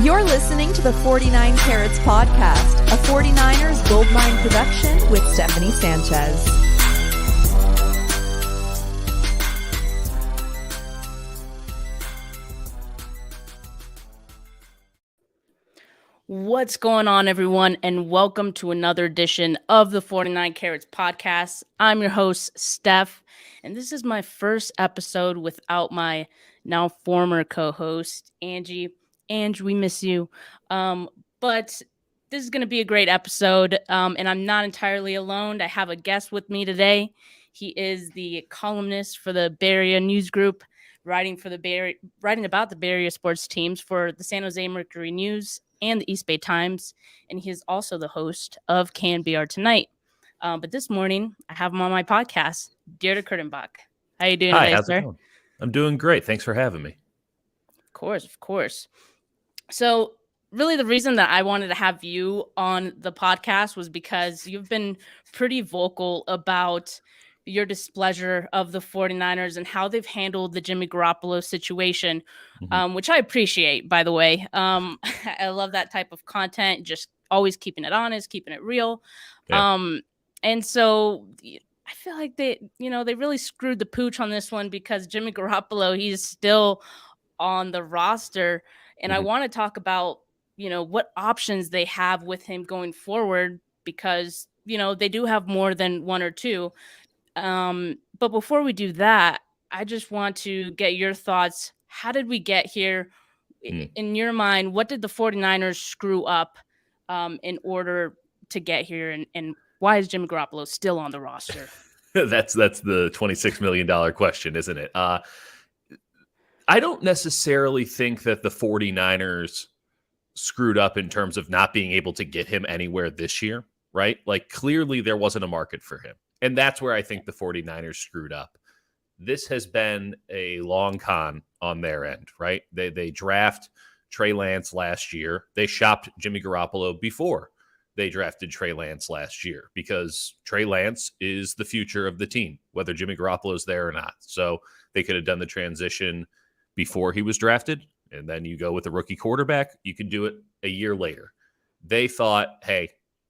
You're listening to the 49 Carats Podcast, a 49ers Goldmine production with Stephanie Sanchez. What's going on, everyone, and welcome to another edition of the 49 Carats Podcast. I'm your host, Steph, and this is my first episode without my now former co-host, Angie. Angie, we miss you. But this is going to be a great episode, and I'm not entirely alone. I have a guest with me today. He is the columnist for the Bay Area News Group, writing about the Bay Area sports teams for the San Jose Mercury News and the East Bay Times, and he is also the host of KNBR Tonight. But this morning, I have him on my podcast, Dieter Kurtenbach. How you doing today, how's sir? it going? I'm doing great. Thanks for having me. Of course. So really the reason that I wanted to have you on the podcast was because you've been pretty vocal about your displeasure of the 49ers and how they've handled the Jimmy Garoppolo situation, which I appreciate, by the way. I love that type of content, just always keeping it honest, keeping it real. Yeah. And so I feel like they really screwed the pooch on this one because Jimmy Garoppolo, he's still on the roster. And I want to talk about, what options they have with him going forward because, they do have more than one or two. But before we do that, I just want to get your thoughts. How did we get here? In your mind, what did the 49ers screw up in order to get here? And why is Jimmy Garoppolo still on the roster? That's the $26 million question, isn't it? I don't necessarily think that the 49ers screwed up in terms of not being able to get him anywhere this year, right? Like, clearly there wasn't a market for him. And that's where I think the 49ers screwed up. This has been a long con on their end, right? They draft Trey Lance last year. They shopped Jimmy Garoppolo before they drafted Trey Lance last year because Trey Lance is the future of the team, whether Jimmy Garoppolo is there or not. So they could have done the transition before he was drafted, and then you go with a rookie quarterback. You can do it a year later. They thought, hey,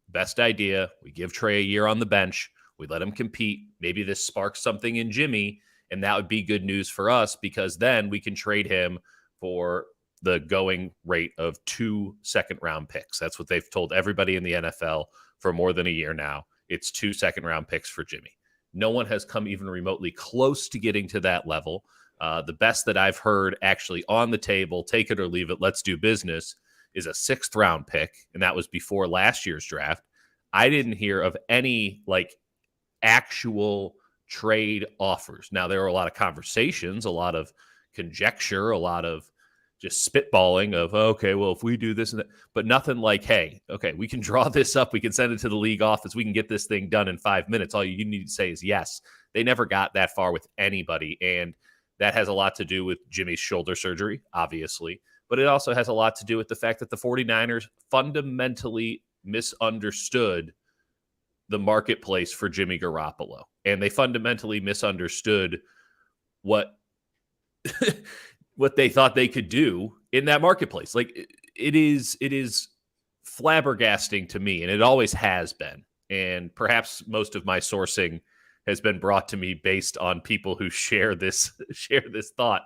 best idea. We give Trey a year on the bench. We let him compete. Maybe this sparks something in Jimmy, and that would be good news for us because then we can trade him for the going rate of 2 second-round picks. That's what they've told everybody in the NFL for more than a year now. It's 2 second-round picks for Jimmy. No one has come even remotely close to getting to that level. The best that I've heard actually on the table, take it or leave it, let's do business, is a 6th-round pick, and that was before last year's draft. I didn't hear of any, actual trade offers. Now, there were a lot of conversations, a lot of conjecture, a lot of just spitballing of, okay, well, if we do this and that, but nothing like, hey, okay, we can draw this up. We can send it to the league office. We can get this thing done in 5 minutes. All you need to say is yes. They never got that far with anybody. And that has a lot to do with Jimmy's shoulder surgery, obviously, but it also has a lot to do with the fact that the 49ers fundamentally misunderstood the marketplace for Jimmy Garoppolo. And they fundamentally misunderstood what what they thought they could do in that marketplace. Like, it is flabbergasting to me, and it always has been. And perhaps most of my sourcing has been brought to me based on people who share this thought.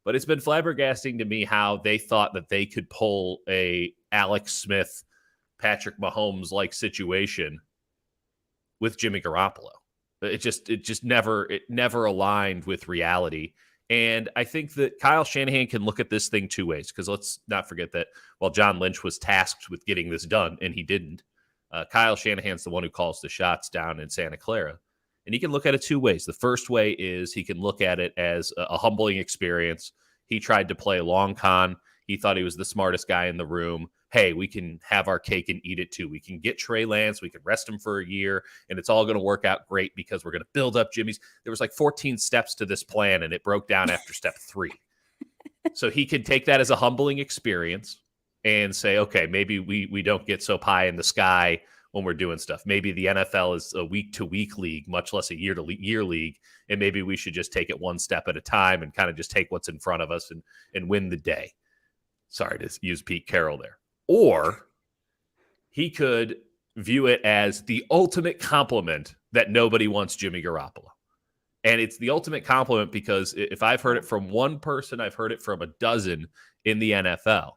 But it's been flabbergasting to me how they thought that they could pull a Alex Smith, Patrick Mahomes-like situation with Jimmy Garoppolo. It never aligned with reality. And I think that Kyle Shanahan can look at this thing two ways, because let's not forget that while John Lynch was tasked with getting this done, and he didn't, Kyle Shanahan's the one who calls the shots down in Santa Clara. And he can look at it two ways. The first way is he can look at it as a humbling experience. He tried to play long con. He thought he was the smartest guy in the room. Hey, we can have our cake and eat it too. We can get Trey Lance. We can rest him for a year, and it's all going to work out great because we're going to build up Jimmy's. There was 14 steps to this plan, and it broke down after step 3. So he can take that as a humbling experience and say, okay, maybe we don't get so pie in the sky when we're doing stuff. Maybe the NFL is a week-to-week league, much less a year-to-year league, and maybe we should just take it one step at a time and kind of just take what's in front of us and win the day. Sorry to use Pete Carroll there. Or he could view it as the ultimate compliment that nobody wants Jimmy Garoppolo. And it's the ultimate compliment because if I've heard it from one person, I've heard it from a dozen in the NFL.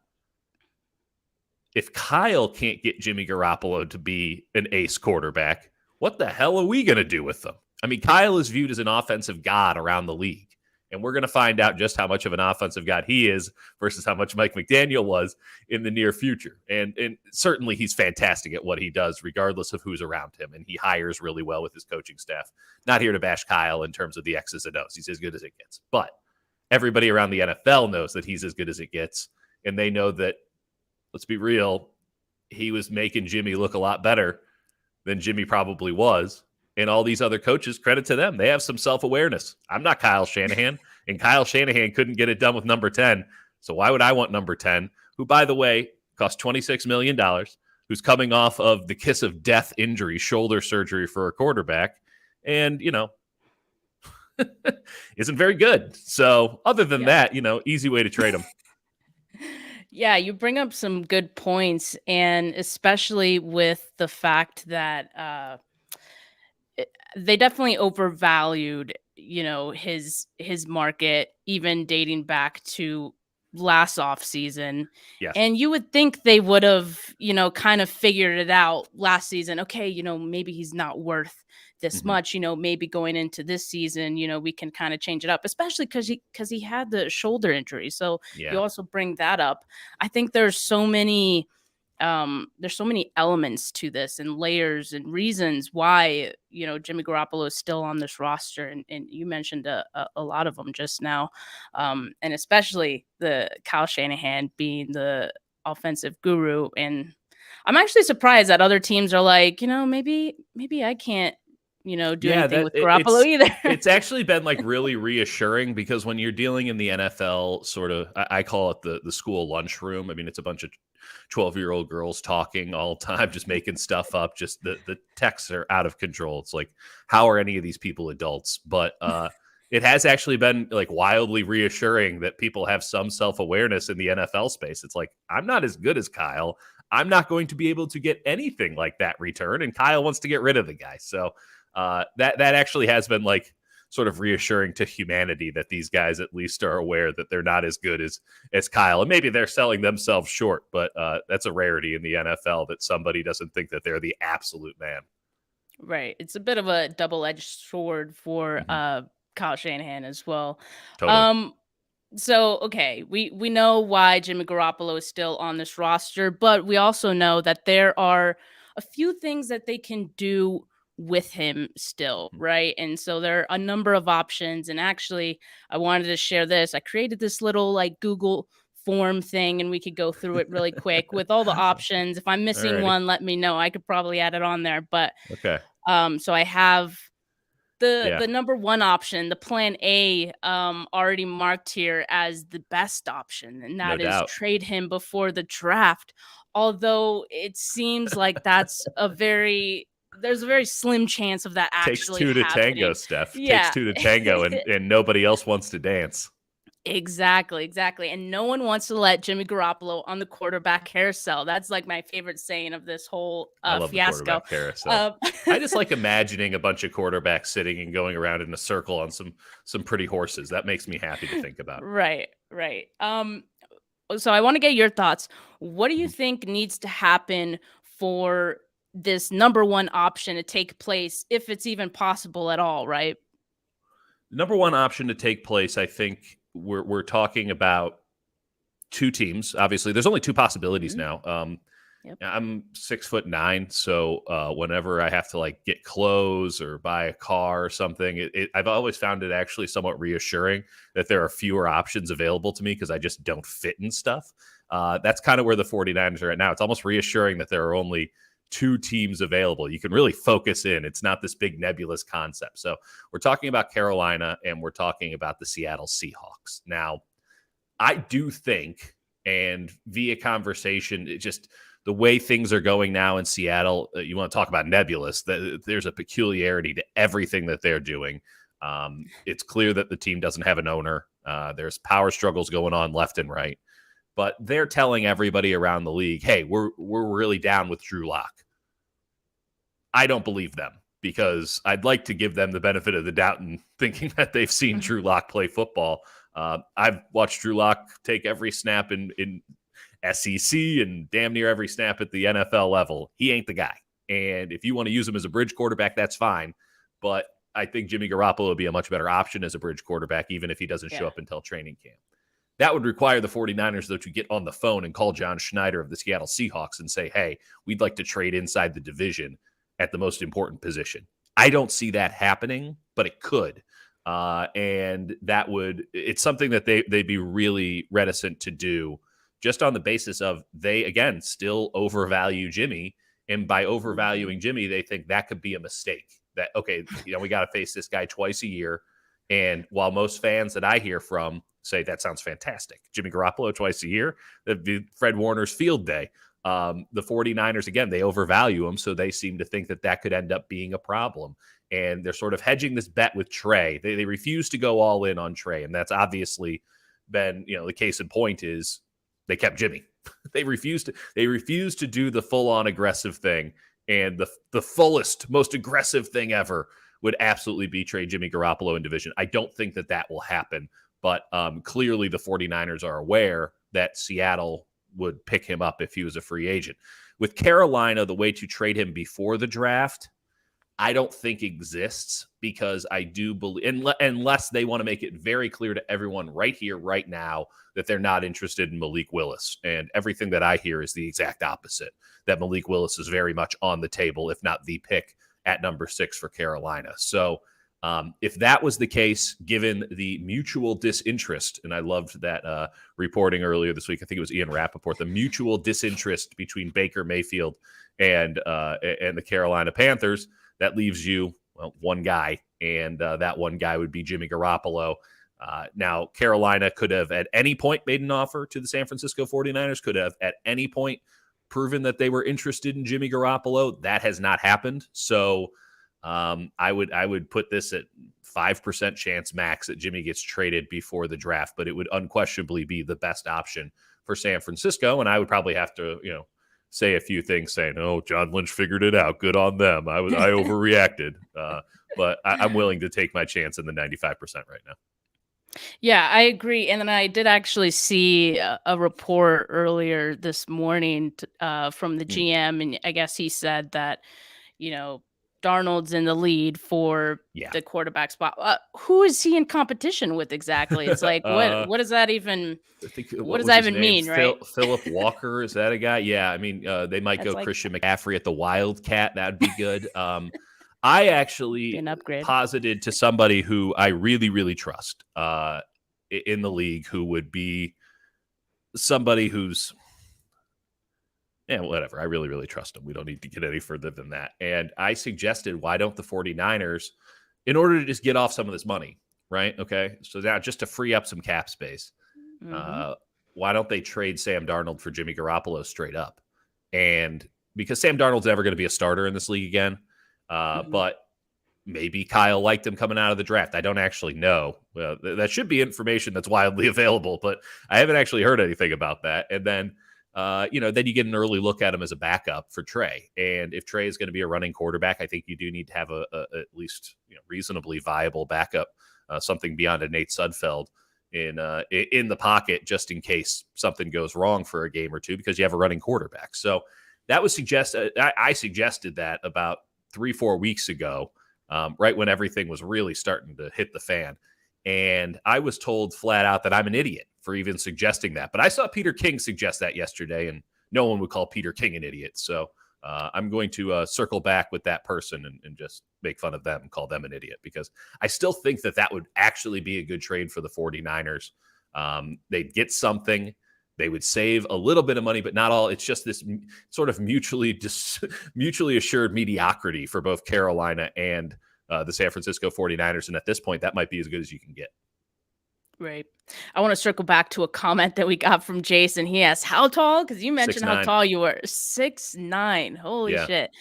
If Kyle can't get Jimmy Garoppolo to be an ace quarterback, what the hell are we going to do with them? I mean, Kyle is viewed as an offensive god around the league. And we're going to find out just how much of an offensive god he is versus how much Mike McDaniel was in the near future. And certainly he's fantastic at what he does, regardless of who's around him. And he hires really well with his coaching staff. Not here to bash Kyle in terms of the X's and O's. He's as good as it gets. But everybody around the NFL knows that he's as good as it gets. And they know that, let's be real, he was making Jimmy look a lot better than Jimmy probably was. And all these other coaches, credit to them. They have some self-awareness. I'm not Kyle Shanahan, and Kyle Shanahan couldn't get it done with number 10. So why would I want number 10, who, by the way, cost $26 million, who's coming off of the kiss of death injury, shoulder surgery for a quarterback, and, isn't very good. So other than that, easy way to trade him. Yeah, you bring up some good points, and especially with the fact that they definitely overvalued, his market, even dating back to last offseason. Yes. And you would think they would have, kind of figured it out last season. Okay, maybe he's not worth this much, maybe going into this season, we can kind of change it up, especially because he had the shoulder injury. So you also bring that up. I think there's so many elements to this and layers and reasons why, Jimmy Garoppolo is still on this roster. And you mentioned a lot of them just now. And especially the Kyle Shanahan being the offensive guru. And I'm actually surprised that other teams are like, maybe I can't, do anything with Garoppolo either. It's actually been really reassuring because when you're dealing in the NFL, sort of, I call it the school lunchroom. I mean, it's a bunch of 12-year-old girls talking all the time, just making stuff up. Just the texts are out of control. It's like, how are any of these people adults? But it has actually been wildly reassuring that people have some self-awareness in the NFL space. It's like, I'm not as good as Kyle. I'm not going to be able to get anything like that return. And Kyle wants to get rid of the guy. So that actually has been sort of reassuring to humanity that these guys at least are aware that they're not as good as Kyle. And maybe they're selling themselves short, but that's a rarity in the NFL that somebody doesn't think that they're the absolute man. Right. It's a bit of a double-edged sword for Kyle Shanahan as well. Totally. So, okay, we know why Jimmy Garoppolo is still on this roster, but we also know that there are a few things that they can do with him still, right? And so there are a number of options. And actually, I wanted to share this. I created this little Google form thing, and we could go through it really quick with all the options. If I'm missing one, let me know. I could probably add it on there. But okay. So I have the number one option, the plan A, already marked here as the best option, and that is trade him before the draft. Although it seems like there's a very slim chance of that actually happening. Takes two to tango, Steph. Yeah. Takes two to tango, and nobody else wants to dance. Exactly. And no one wants to let Jimmy Garoppolo on the quarterback carousel. That's my favorite saying of this whole I love fiasco. The quarterback carousel. I just imagining a bunch of quarterbacks sitting and going around in a circle on some pretty horses. That makes me happy to think about. Right. So I want to get your thoughts. What do you think needs to happen for this number one option to take place, if it's even possible at all, right? Number one option to take place, I think we're talking about two teams. Obviously, there's only two possibilities now. I'm 6'9", so whenever I have to get clothes or buy a car or something, I've always found it actually somewhat reassuring that there are fewer options available to me because I just don't fit in stuff. That's kind of where the 49ers are at now. It's almost reassuring that there are only two teams available. You can really focus in. It's not this big nebulous concept. So we're talking about Carolina and we're talking about the Seattle Seahawks. Now, I do think, and via conversation, the way things are going now in Seattle, you want to talk about nebulous, there's a peculiarity to everything that they're doing. It's clear that the team doesn't have an owner. There's power struggles going on left and right. but they're telling everybody around the league, hey, we're really down with Drew Lock. I don't believe them, because I'd like to give them the benefit of the doubt in thinking that they've seen Drew Lock play football. I've watched Drew Lock take every snap in SEC and damn near every snap at the NFL level. He ain't the guy. And if you want to use him as a bridge quarterback, that's fine. But I think Jimmy Garoppolo would be a much better option as a bridge quarterback, even if he doesn't show up until training camp. That would require the 49ers, though, to get on the phone and call John Schneider of the Seattle Seahawks and say, hey, we'd like to trade inside the division at the most important position. I don't see that happening, but it could. And that would, it's something that they'd be really reticent to do, just on the basis of they, again, still overvalue Jimmy. And by overvaluing Jimmy, they think that could be a mistake. That, okay, we got to face this guy twice a year. And while most fans that I hear from say that sounds fantastic, Jimmy Garoppolo twice a year, that'd be Fred Warner's field day. The 49ers, again, they overvalue him, so they seem to think that could end up being a problem. And they're sort of hedging this bet with Trey. They refuse to go all in on Trey, and that's obviously been, the case in point is they kept Jimmy. They refused to do the full-on aggressive thing, and the fullest, most aggressive thing ever would absolutely be trade Jimmy Garoppolo in division. I don't think that will happen, but clearly the 49ers are aware that Seattle would pick him up if he was a free agent. With Carolina, the way to trade him before the draft, I don't think exists, because I do believe, unless they want to make it very clear to everyone right here, right now, that they're not interested in Malik Willis. And everything that I hear is the exact opposite, that Malik Willis is very much on the table, if not the pick at number 6 for Carolina. So if that was the case, given the mutual disinterest, and I loved that reporting earlier this week, I think it was Ian Rappaport, the mutual disinterest between Baker Mayfield and the Carolina Panthers, that leaves you, one guy, and that one guy would be Jimmy Garoppolo. Now, Carolina could have at any point made an offer to the San Francisco 49ers, could have at any point proven that they were interested in Jimmy Garoppolo. That has not happened. So I would put this at 5% chance max that Jimmy gets traded before the draft, but it would unquestionably be the best option for San Francisco. And I would probably have to, say a few things saying, oh, John Lynch figured it out. Good on them. I overreacted. But I'm willing to take my chance in the 95% right now. Yeah, I agree. And then I did actually see a report earlier this morning from the GM. And I guess he said that, Darnold's in the lead for the quarterback spot. Who is he in competition with exactly? It's like, what does that even, what does that even mean, right? Philip Walker, is that a guy? Yeah, I mean, they might go Christian McCaffrey at the Wildcat. That'd be good. I actually posited to somebody who I really, really trust in the league, who would be somebody who's, whatever. I really, really trust him. We don't need to get any further than that. And I suggested, why don't the 49ers, in order to just get off some of this money, right? Okay. So now just to free up some cap space, why don't they trade Sam Darnold for Jimmy Garoppolo straight up? And because Sam Darnold's never going to be a starter in this league again, but maybe Kyle liked him coming out of the draft. I don't actually know. Well, that should be information that's widely available, but I haven't actually heard anything about that. And then, then you get an early look at him as a backup for Trey. And if Trey is going to be a running quarterback, I think you do need to have a at least reasonably viable backup, something beyond a Nate Sudfeld in the pocket, just in case something goes wrong for a game or two, because you have a running quarterback. So that was I suggested that about 3-4 weeks ago, right when everything was really starting to hit the fan. And I was told flat out that I'm an idiot for even suggesting that. But I saw Peter King suggest that yesterday, and no one would call Peter King an idiot. So I'm going to circle back with that person and just make fun of them and call them an idiot, because I still think that would actually be a good trade for the 49ers. They'd get something. They would save a little bit of money, but not all. It's just this sort of mutually assured mediocrity for both Carolina and the San Francisco 49ers. And at this point, that might be as good as you can get. Right. I want to circle back to a comment that we got from Jason. He asked, how tall? Because you mentioned how 6'9". tall you were. 6'9". Holy Yeah. shit.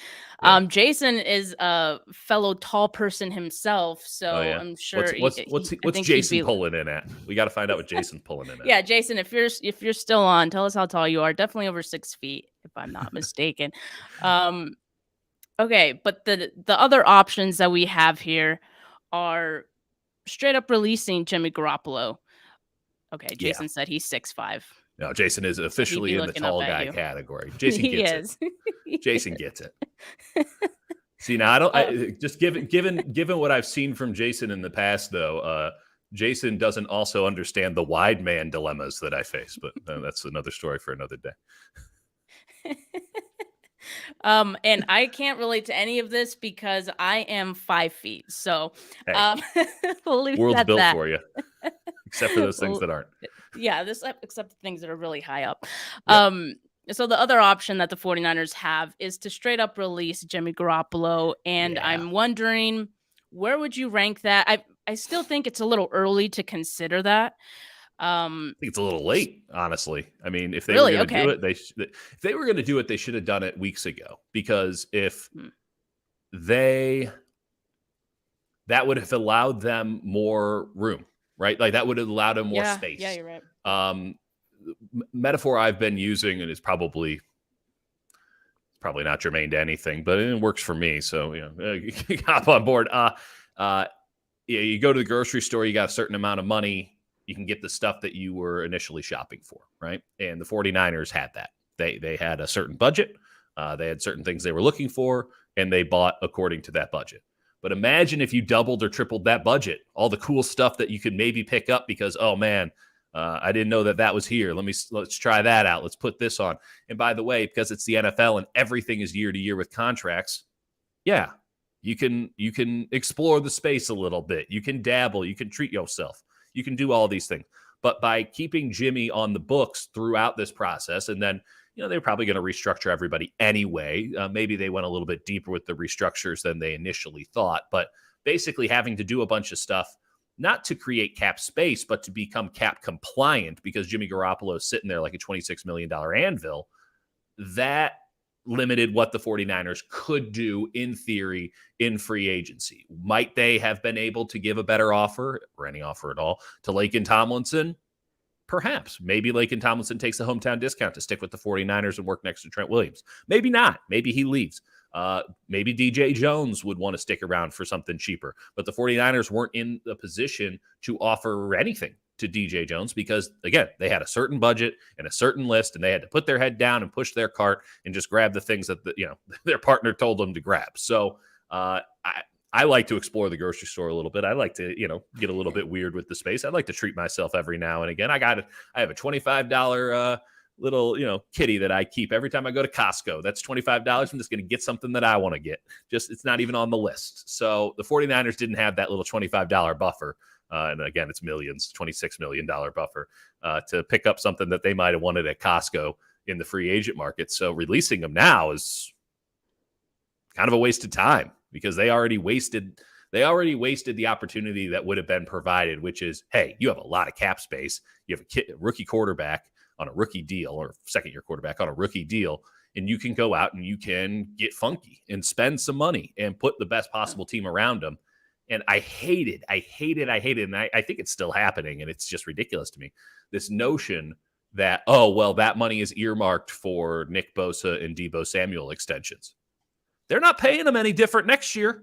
Yeah. Jason is a fellow tall person himself, Oh so yeah. I'm sure I What's think he'd Jason be pulling in at? We got to find out what Jason's pulling in at. Yeah, Jason, if you're still on, tell us how tall you are. Definitely over 6 feet, if I'm not mistaken. Um, okay, but the other options that we have here are straight up releasing Jimmy Garoppolo. Okay, Yeah. Jason said he's 6'5". No, Jason is So he'd officially be in the looking up tall at guy you. category. Jason He gets it. is. Jason gets it. See, now I don't Uh, just given what I've seen from Jason in the past, though. Jason doesn't also understand the wide man dilemmas that I face, but that's another story for another day. And I can't relate to any of this because I am 5 feet. So, Hey, we'll leave it world's at built that. for you, except for those things Well, that aren't. yeah, except the things that are really high up. Yep. So the other option that the 49ers have is to straight up release Jimmy Garoppolo. And Yeah. I'm wondering, where would you rank that? I still think it's a little early to consider that. I think it's a little late, honestly. I mean, if they Really? were going to do Okay. it, if they were going to do it, they should have done it weeks ago. Because if Hmm. that would have allowed them more room, right? Like that would have allowed them more space. Yeah, you're right. Metaphor I've been using, and it's probably not germane to anything, but it works for me. So hop on board. You go to the grocery store, you got a certain amount of money, you can get the stuff that you were initially shopping for, right? And the 49ers had that. They had a certain budget, they had certain things they were looking for, and they bought according to that budget. But imagine if you doubled or tripled that budget, all the cool stuff that you could maybe pick up because, oh man, I didn't know that was here. Let's try that out. Let's put this on. And by the way, because it's the NFL and everything is year to year with contracts, yeah, you can explore the space a little bit. You can dabble. You can treat yourself. You can do all these things. But by keeping Jimmy on the books throughout this process, and then they're probably going to restructure everybody anyway. Maybe they went a little bit deeper with the restructures than they initially thought. But basically having to do a bunch of stuff, not to create cap space, but to become cap compliant because Jimmy Garoppolo is sitting there like a $26 million anvil, that limited what the 49ers could do in theory in free agency. Might they have been able to give a better offer or any offer at all to Laken Tomlinson? Perhaps. Maybe Laken Tomlinson takes a hometown discount to stick with the 49ers and work next to Trent Williams. Maybe not. Maybe he leaves. Maybe DJ Jones would want to stick around for something cheaper. But the 49ers weren't in the position to offer anything to DJ Jones because, again, they had a certain budget and a certain list, and they had to put their head down and push their cart and just grab the things that their partner told them to grab. So I like to explore the grocery store a little bit. I like to, get a little bit weird with the space. I like to treat myself every now and again. I have a $25 little, kitty that I keep every time I go to Costco. That's $25. I'm just going to get something that I want to get. It's not even on the list. So the 49ers didn't have that little $25 buffer. And again, it's millions, $26 million buffer to pick up something that they might have wanted at Costco in the free agent market. So releasing them now is kind of a waste of time because they already wasted the opportunity that would have been provided, which is, hey, you have a lot of cap space. You have a rookie quarterback on a rookie deal or second-year quarterback on a rookie deal, and you can go out and you can get funky and spend some money and put the best possible team around them. And I hate it, and I think it's still happening, and it's just ridiculous to me, this notion that, oh, well, that money is earmarked for Nick Bosa and Deebo Samuel extensions. They're not paying them any different next year.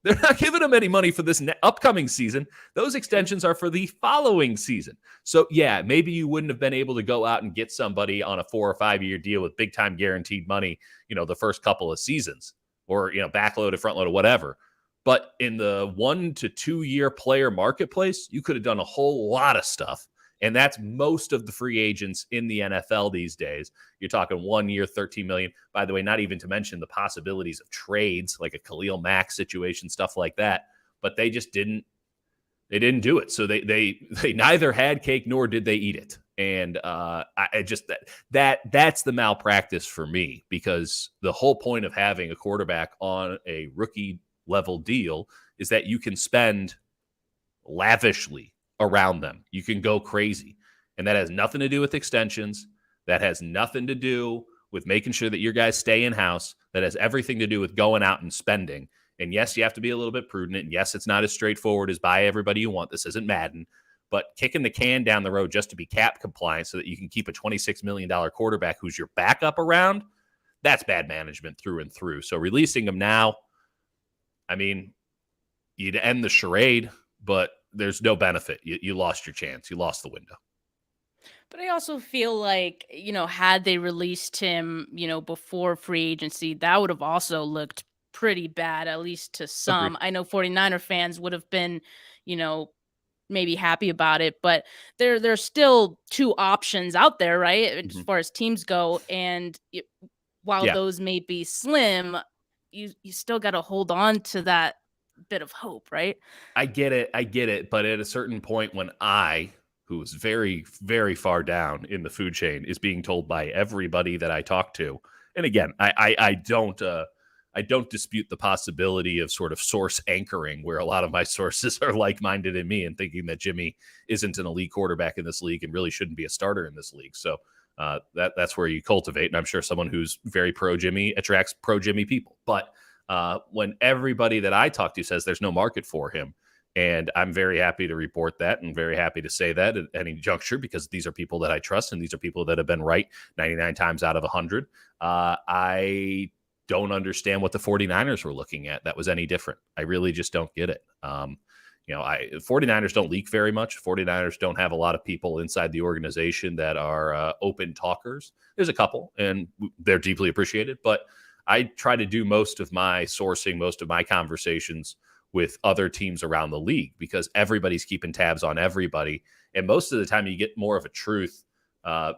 They're not giving them any money for this upcoming season. Those extensions are for the following season. So, yeah, maybe you wouldn't have been able to go out and get somebody on a 4 or 5 year deal with big-time guaranteed money, the first couple of seasons or, backloaded, front-loaded, whatever. But in the 1 to 2 year player marketplace, you could have done a whole lot of stuff. And that's most of the free agents in the NFL these days. You're talking 1 year, $13 million. By the way, not even to mention the possibilities of trades, like a Khalil Mack situation, stuff like that. But they just didn't do it. So they neither had cake nor did they eat it. And I just that's the malpractice for me, because the whole point of having a quarterback on a rookie level deal is that you can spend lavishly around them. You can go crazy. And that has nothing to do with extensions. That has nothing to do with making sure that your guys stay in-house. That has everything to do with going out and spending. And yes, you have to be a little bit prudent. And yes, it's not as straightforward as buy everybody you want. This isn't Madden. But kicking the can down the road just to be cap compliant so that you can keep a $26 million quarterback who's your backup around, that's bad management through and through. So releasing him now, I mean, you'd end the charade, but there's no benefit. You lost your chance. You lost the window. But I also feel like, had they released him, before free agency, that would have also looked pretty bad, at least to some. Agreed. I know 49er fans would have been, maybe happy about it, but there's still two options out there, right? As far as teams go. And while those may be slim, you still got to hold on to that bit of hope, right? I get it. But at a certain point when who is very, very far down in the food chain, is being told by everybody that I talk to. And again, I don't dispute the possibility of sort of source anchoring, where a lot of my sources are like-minded in me and thinking that Jimmy isn't an elite quarterback in this league and really shouldn't be a starter in this league. So that's where you cultivate. And I'm sure someone who's very pro-Jimmy attracts pro-Jimmy people. But when everybody that I talk to says there's no market for him, and I'm very happy to report that and very happy to say that at any juncture, because these are people that I trust and these are people that have been right 99 times out of 100. I don't understand what the 49ers were looking at that was any different. I really just don't get it. 49ers don't leak very much. 49ers don't have a lot of people inside the organization that are open talkers. There's a couple, and they're deeply appreciated. But I try to do most of my sourcing, most of my conversations with other teams around the league, because everybody's keeping tabs on everybody. And most of the time you get more of a truth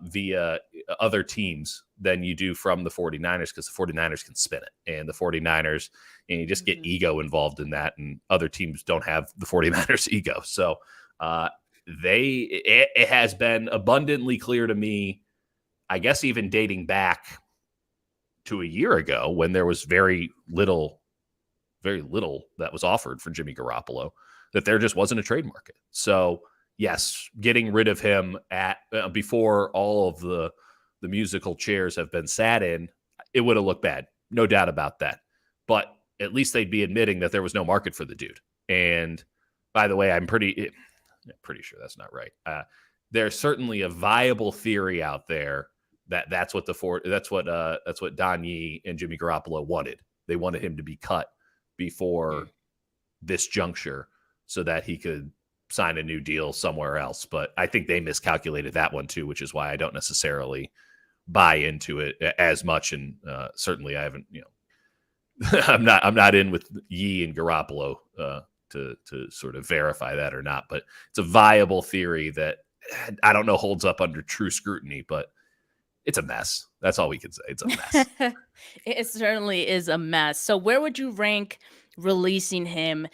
via other teams than you do from the 49ers, because the 49ers can spin it. And the 49ers, and you just get ego involved in that, and other teams don't have the 49ers ego. So it has been abundantly clear to me, I guess even dating back to a year ago, when there was very little that was offered for Jimmy Garoppolo, that there just wasn't a trade market. So yes, getting rid of him at before all of the musical chairs have been sat in, it would have looked bad. No doubt about that. But at least they'd be admitting that there was no market for the dude. And by the way, I'm pretty sure that's not right. There's certainly a viable theory out there that's what Don Yee and Jimmy Garoppolo wanted. They wanted him to be cut before this juncture so that he could sign a new deal somewhere else. But I think they miscalculated that one too, which is why I don't necessarily buy into it as much. And certainly I haven't, I'm not in with Yee and Garoppolo to sort of verify that or not, but it's a viable theory that I don't know holds up under true scrutiny, but it's a mess. That's all we can say. It's a mess. It certainly is a mess. So where would you rank releasing him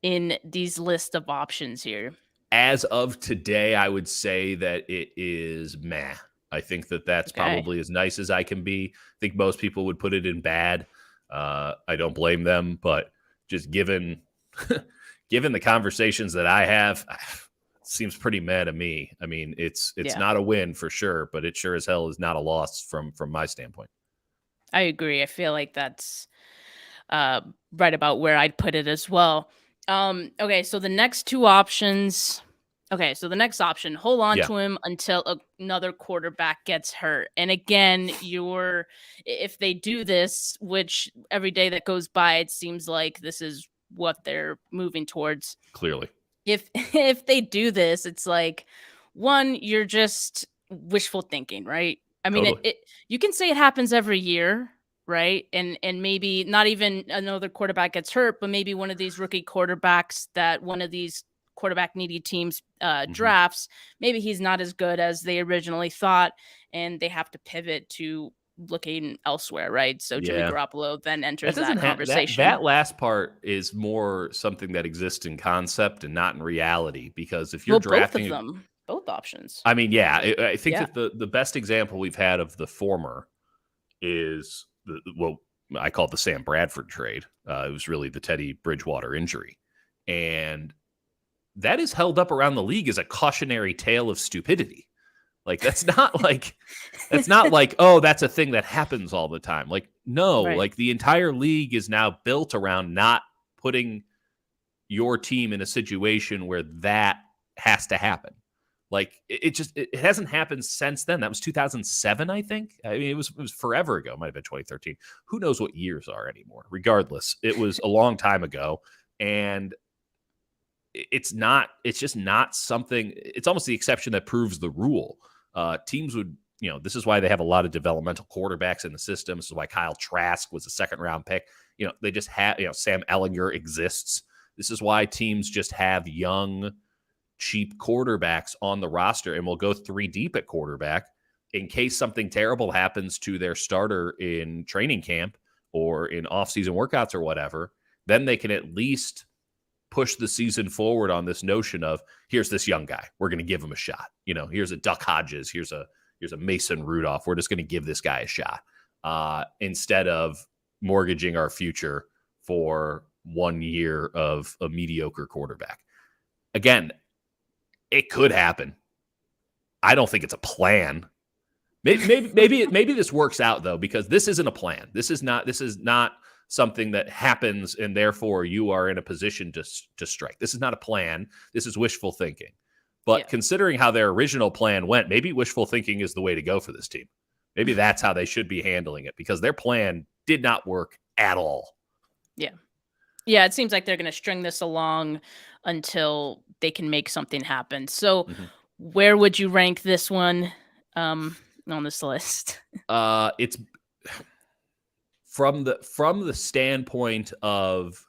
in these list of options here? As of today, I would say that it is meh. I think that's probably as nice as I can be. I think most people would put it in bad. I don't blame them, but just given the conversations that I have, seems pretty meh to me. I mean, it's not a win for sure, but it sure as hell is not a loss from my standpoint. I agree. I feel like that's right about where I'd put it as well. Okay, so the next two options. Okay, so the next option, hold on to him until another quarterback gets hurt. And again, if they do this, which every day that goes by, it seems like this is what they're moving towards. Clearly. If they do this, it's like, one, you're just wishful thinking, right? I mean, Totally. you can say it happens every year, right? And maybe not even another quarterback gets hurt, but maybe one of these rookie quarterbacks that one of these quarterback needy teams drafts, maybe he's not as good as they originally thought, and they have to pivot to looking elsewhere, right? So Jimmy Garoppolo then enters that conversation. That last part is more something that exists in concept and not in reality, because if you're drafting both of them, both options. I mean, I think that the best example we've had of the former is I call it the Sam Bradford trade. It was really the Teddy Bridgewater injury. And that is held up around the league as a cautionary tale of stupidity. Like, that's not like, oh, that's a thing that happens all the time. Like, no, Right. like the entire league is now built around not putting your team in a situation where that has to happen. Like, it hasn't happened since then. That was 2007, I think. I mean, it was forever ago. It might have been 2013. Who knows what years are anymore? Regardless, it was a long time ago, and it's just not something. It's almost the exception that proves the rule. Teams would, this is why they have a lot of developmental quarterbacks in the system. This is why Kyle Trask was a second-round pick. They just have, Sam Ehlinger exists. This is why teams just have young, cheap quarterbacks on the roster and will go 3 deep at quarterback in case something terrible happens to their starter in training camp or in off-season workouts or whatever. Then they can at least push the season forward on this notion of, here's this young guy, we're going to give him a shot. Here's a Duck Hodges, here's a Mason Rudolph. We're just going to give this guy a shot instead of mortgaging our future for 1 year of a mediocre quarterback. Again, it could happen. I don't think it's a plan. Maybe this works out though, because this isn't a plan. This is not something that happens and therefore you are in a position to strike. This is not a plan. This is wishful thinking. But considering how their original plan went, maybe wishful thinking is the way to go for this team. Maybe that's how they should be handling it, because their plan did not work at all. Yeah. Yeah, it seems like they're going to string this along until they can make something happen. So where would you rank this one on this list? It's from the standpoint of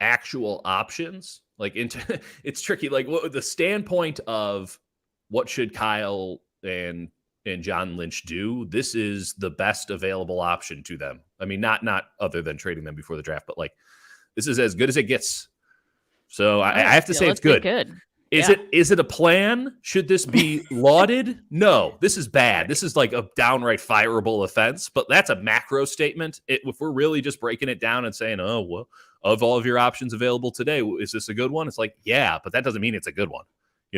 actual options, like it's tricky. Like, what the standpoint of what should Kyle and John Lynch do? This is the best available option to them. I mean, not other than trading them before the draft, but like, this is as good as it gets. So I have to say it's good. Is it a plan? Should this be lauded? No, this is bad. This is like a downright fireable offense, but that's a macro statement. If we're really just breaking it down and saying, oh, well, of all of your options available today, is this a good one? It's like, yeah, but that doesn't mean it's a good one.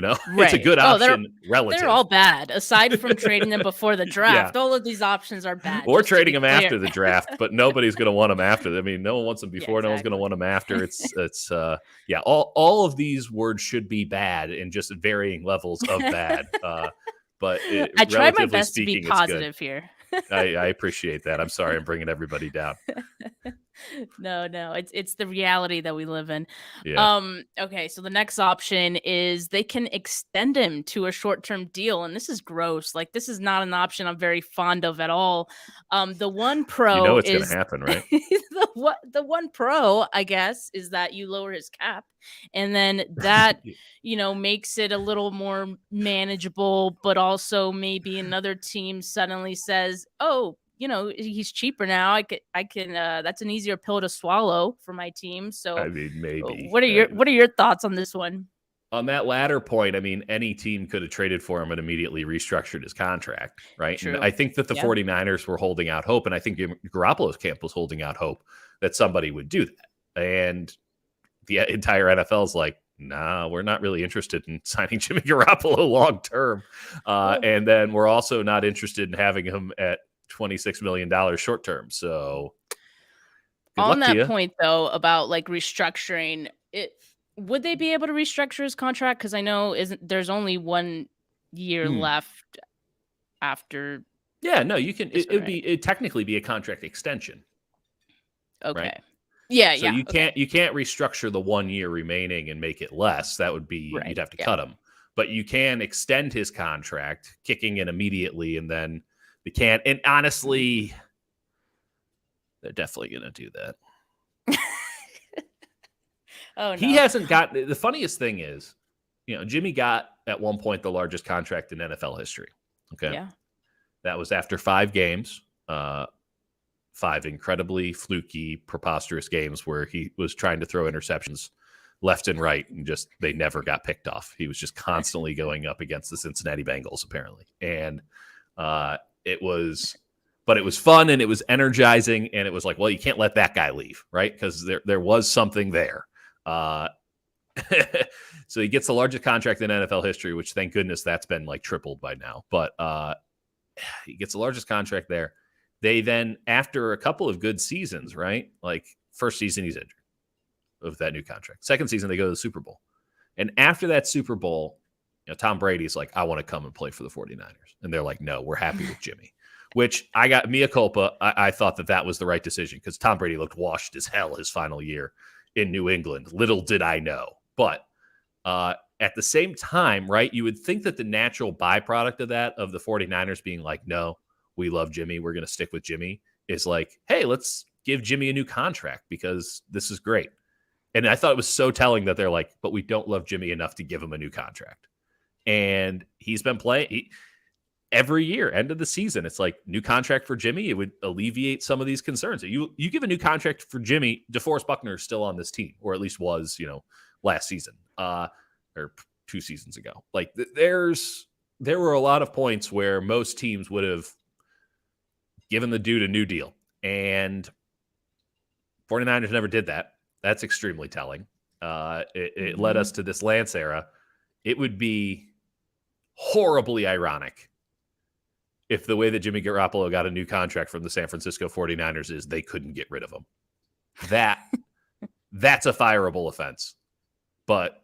It's a good option relative. They're all bad. Aside from trading them before the draft, all of these options are bad. Or trading them after the draft, but nobody's going to want them after. I mean, no one wants them before. No one's going to want them after. All of these words should be bad in just varying levels of bad. But I tried my best to be positive here. I appreciate that. I'm sorry I'm bringing everybody down. No, it's the reality that we live in. Yeah. Okay, so the next option is they can extend him to a short-term deal, and this is gross. Like, this is not an option I'm very fond of at all. The one pro it's going to happen, right? the one pro, I guess, is that you lower his cap, and then that makes it a little more manageable, but also maybe another team suddenly says, oh, he's cheaper now. I can that's an easier pill to swallow for my team. So I mean, maybe. What are your thoughts on this one? On that latter point, I mean, any team could have traded for him and immediately restructured his contract, right? True. And I think that the 49ers were holding out hope, and I think Garoppolo's camp was holding out hope that somebody would do that. And the entire NFL is like, nah, we're not really interested in signing Jimmy Garoppolo long term. And then we're also not interested in having him at $26 million short term. So on that point though, about like restructuring it, would they be able to restructure his contract? Because I know there's only 1 year left after. Yeah, no, you can. It'd technically be a contract extension. Okay. Right? Yeah, so you can't restructure the 1 year remaining and make it less. That would be you'd have to cut him. But you can extend his contract, kicking in immediately, and then they can't. And honestly, they're definitely going to do that. Oh, no. He hasn't got. The funniest thing is, Jimmy got at one point the largest contract in NFL history. Okay. Yeah. That was after 5 games, 5 incredibly fluky, preposterous games where he was trying to throw interceptions left and right, and just they never got picked off. He was just constantly going up against the Cincinnati Bengals, apparently. And it was fun and it was energizing, and it was like, well, you can't let that guy leave, right? Because there was something there. So he gets the largest contract in NFL history, which thank goodness that's been like tripled by now. But he gets the largest contract there. They then, after a couple of good seasons, right? Like first season, he's injured with that new contract. Second season, they go to the Super Bowl. And after that Super Bowl, Tom Brady's like, I want to come and play for the 49ers. And they're like, no, we're happy with Jimmy. Which I got mea culpa. I thought that was the right decision because Tom Brady looked washed as hell his final year in New England. Little did I know. But at the same time, right, you would think that the natural byproduct of that, of the 49ers being like, no, we love Jimmy, we're going to stick with Jimmy, is like, hey, let's give Jimmy a new contract because this is great. And I thought it was so telling that they're like, but we don't love Jimmy enough to give him a new contract. And he's been playing every year, end of the season. It's like new contract for Jimmy. It would alleviate some of these concerns. You give a new contract for Jimmy. DeForest Buckner is still on this team, or at least was, last season or 2 seasons ago. Like there were a lot of points where most teams would have given the dude a new deal, and 49ers never did that. That's extremely telling. It led us to this Lance era. It would be horribly ironic if the way that Jimmy Garoppolo got a new contract from the San Francisco 49ers is they couldn't get rid of him. That's a fireable offense. But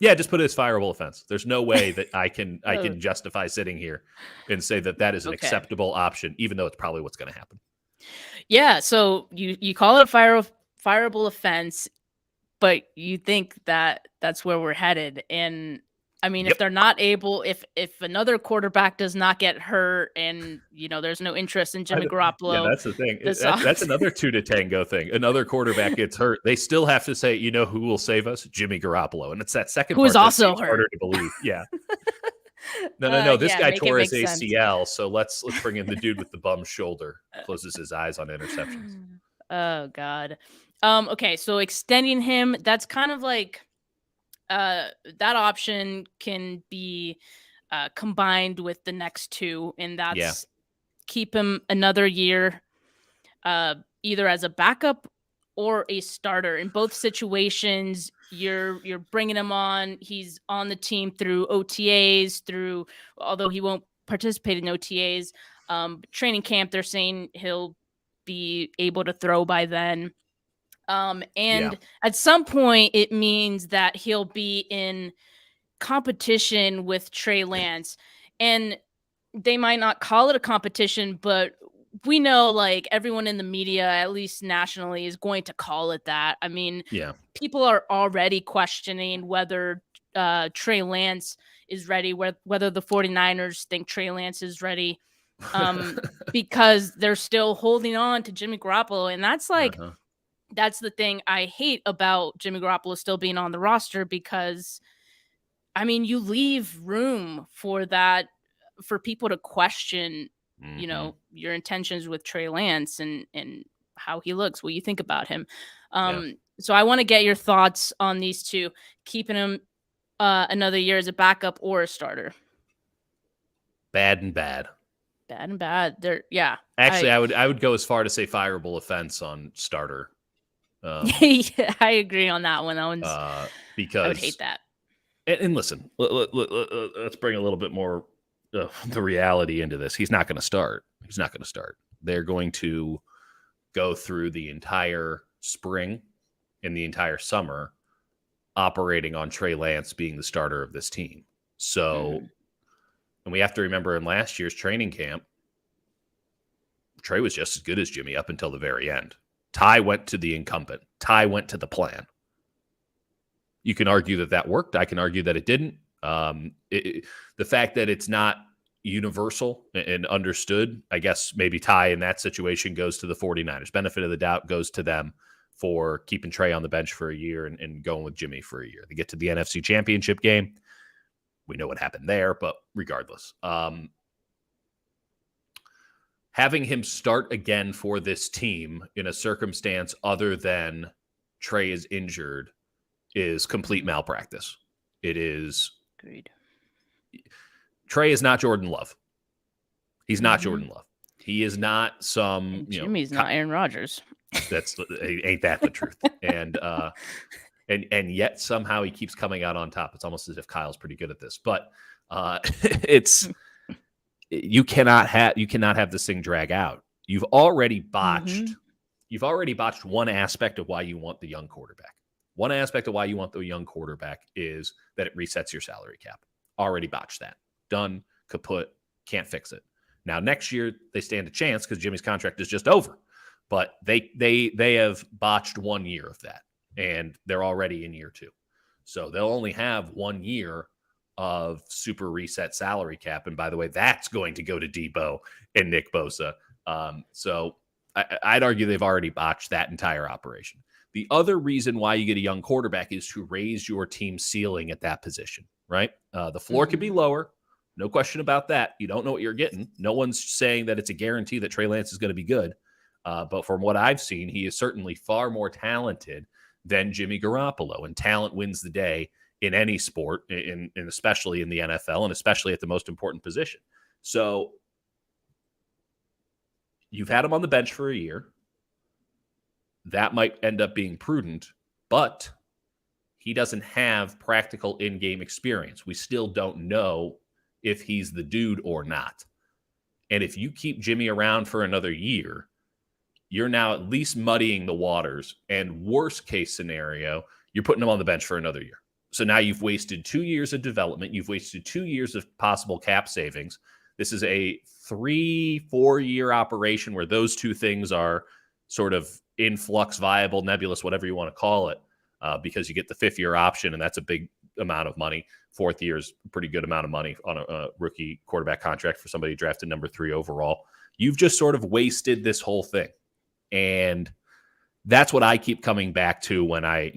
yeah, just put it as fireable offense. There's no way that I can justify sitting here and say that is an acceptable option, even though it's probably what's going to happen. Yeah, so you call it a fireable offense, but you think that that's where we're headed. And I mean, if they're not able, if another quarterback does not get hurt and, there's no interest in Jimmy Garoppolo. Yeah, that's the thing. That's another 2 to tango thing. Another quarterback gets hurt. They still have to say, who will save us? Jimmy Garoppolo. And it's that second part who is also hurt. Harder to believe. Yeah. No. This guy tore his ACL. Sense. So let's bring in the dude with the bum shoulder. Closes his eyes on interceptions. Oh, God. Okay. So extending him, that's kind of like, that option can be combined with the next 2, and that's keep him another year, either as a backup or a starter. In both situations, you're bringing him on. He's on the team through OTAs, although he won't participate in OTAs. Training camp, they're saying he'll be able to throw by then. At some point, it means that he'll be in competition with Trey Lance, and they might not call it a competition, but we know, like, everyone in the media, at least nationally, is going to call it that. I mean, people are already questioning whether Trey Lance is ready, whether the 49ers think Trey Lance is ready, because they're still holding on to Jimmy Garoppolo, and that's like. That's the thing I hate about Jimmy Garoppolo still being on the roster, because, I mean, you leave room for that, for people to question, your intentions with Trey Lance and how he looks, what you think about him. So I want to get your thoughts on these 2, keeping him another year as a backup or a starter. Bad and bad. Actually, I would go as far to say fireable offense on starter. Yeah, I agree on that one. That one's because I would hate that. And listen, let's bring a little bit more the reality into this. He's not going to start. They're going to go through the entire spring and the entire summer operating on Trey Lance being the starter of this team. So, and we have to remember in last year's training camp, Trey was just as good as Jimmy up until the very end. Ty went to the incumbent. Ty went to the plan. You can argue that worked. I can argue that it didn't. The fact that it's not universal and understood, I guess maybe Ty in that situation goes to the 49ers. Benefit of the doubt goes to them for keeping Trey on the bench for a year and going with Jimmy for a year. They get to the NFC Championship game. We know what happened there, but regardless. Having him start again for this team in a circumstance other than Trey is injured is complete malpractice. It is. Agreed. Trey is not Jordan Love. He's not Jordan Love. He is not some. Jimmy's not Aaron Rodgers. Ain't that the truth? And and yet somehow he keeps coming out on top. It's almost as if Kyle's pretty good at this, but it's you cannot have this thing drag out. You've already botched one aspect of why you want the young quarterback. One aspect of why you want the young quarterback is that it resets your salary cap. Already botched that. Done, kaput, can't fix it. Now next year they stand a chance because Jimmy's contract is just over, but they have botched 1 year of that, and they're already in year 2, so they'll only have 1 year of super reset salary cap. And by the way, that's going to go to Debo and Nick Bosa. So I'd argue they've already botched that entire operation. The other reason why you get a young quarterback is to raise your team's ceiling at that position, right? The floor could be lower. No question about that. You don't know what you're getting. No one's saying that it's a guarantee that Trey Lance is going to be good. But from what I've seen, he is certainly far more talented than Jimmy Garoppolo. And talent wins the day in any sport, and especially in the NFL, and especially at the most important position. So you've had him on the bench for a year. That might end up being prudent, but he doesn't have practical in-game experience. We still don't know if he's the dude or not. And if you keep Jimmy around for another year, you're now at least muddying the waters. And worst case scenario, you're putting him on the bench for another year. So now you've wasted 2 years of development. You've wasted 2 years of possible cap savings. This is a 3-4 year operation where those two things are sort of in flux, viable, nebulous, whatever you want to call it, because you get the 5th year option, and that's a big amount of money. 4th year is a pretty good amount of money on a rookie quarterback contract for somebody drafted number 3 overall. You've just sort of wasted this whole thing. And that's what I keep coming back to when I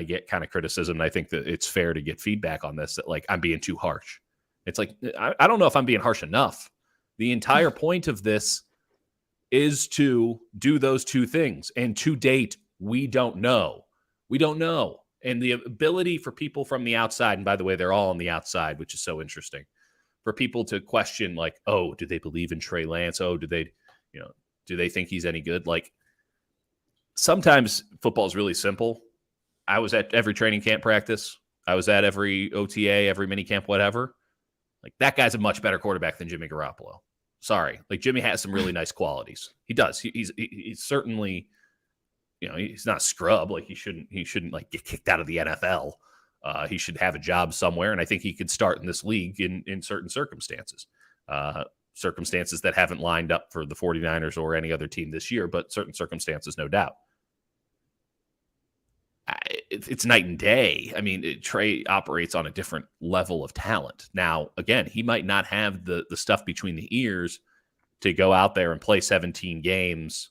get kind of criticism. And I think that it's fair to get feedback on this, that like I'm being too harsh. It's like, I don't know if I'm being harsh enough. The entire point of this is to do those two things. And to date, we don't know. We don't know. And the ability for people from the outside, and by the way, they're all on the outside, which is so interesting, for people to question like, oh, do they believe in Trey Lance? Oh, do they think he's any good? Like, sometimes football is really simple. I was at every training camp practice. I was at every OTA, every mini camp, whatever. Like, that guy's a much better quarterback than Jimmy Garoppolo. Sorry. Like, Jimmy has some really nice qualities. He does. He's certainly, he's not a scrub. Like, he shouldn't like get kicked out of the NFL. He should have a job somewhere. And I think he could start in this league in certain circumstances. Circumstances that haven't lined up for the 49ers or any other team this year, but certain circumstances, no doubt. It's night and day. I mean, Trey operates on a different level of talent. Now, again, he might not have the stuff between the ears to go out there and play 17 games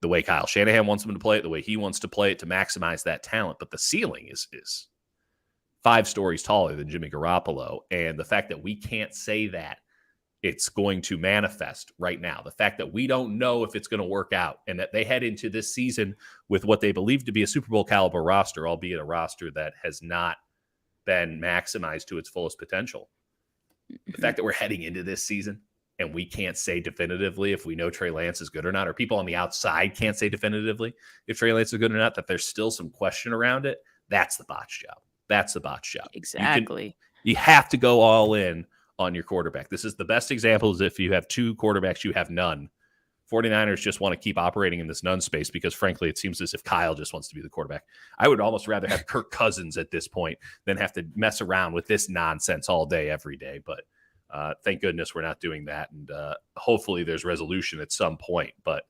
the way Kyle Shanahan wants him to play it, the way he wants to play it, to maximize that talent. But the ceiling is 5 stories taller than Jimmy Garoppolo. And the fact that we can't say that it's going to manifest right now, the fact that we don't know if it's going to work out, and that they head into this season with what they believe to be a Super Bowl caliber roster, albeit a roster that has not been maximized to its fullest potential. The fact that we're heading into this season and we can't say definitively if we know Trey Lance is good or not, or people on the outside can't say definitively if Trey Lance is good or not, that there's still some question around it. That's the botch job. That's the botch job. Exactly. You have to go all in on your quarterback. This is the best example, is if you have 2 quarterbacks, you have none. 49ers just want to keep operating in this none space because, frankly, it seems as if Kyle just wants to be the quarterback. I would almost rather have Kirk Cousins at this point than have to mess around with this nonsense all day, every day. But thank goodness we're not doing that. And hopefully there's resolution at some point. But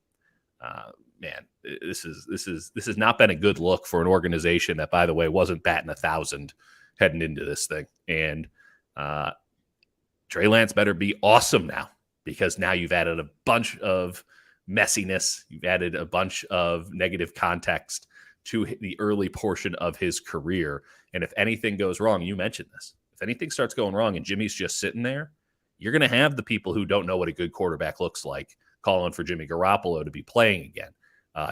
man, this has not been a good look for an organization that, by the way, wasn't batting 1,000 heading into this thing. And Trey Lance better be awesome now, because now you've added a bunch of messiness. You've added a bunch of negative context to the early portion of his career. And if anything goes wrong, you mentioned this, if anything starts going wrong and Jimmy's just sitting there, you're going to have the people who don't know what a good quarterback looks like calling for Jimmy Garoppolo to be playing again.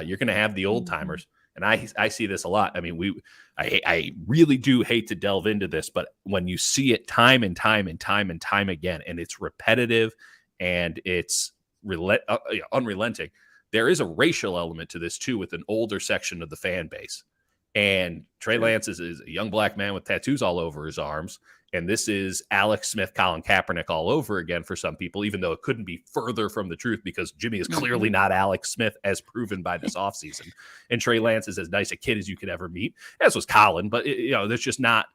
You're going to have the old timers. And I see this a lot. I mean, I really do hate to delve into this, but when you see it time and time and time and time again, and it's repetitive and it's unrelenting, there is a racial element to this too, with an older section of the fan base. And Trey Lance is a young black man with tattoos all over his arms. And this is Alex Smith, Colin Kaepernick all over again for some people, even though it couldn't be further from the truth because Jimmy is clearly not Alex Smith as proven by this offseason. And Trey Lance is as nice a kid as you could ever meet, as was Colin. But, there's just not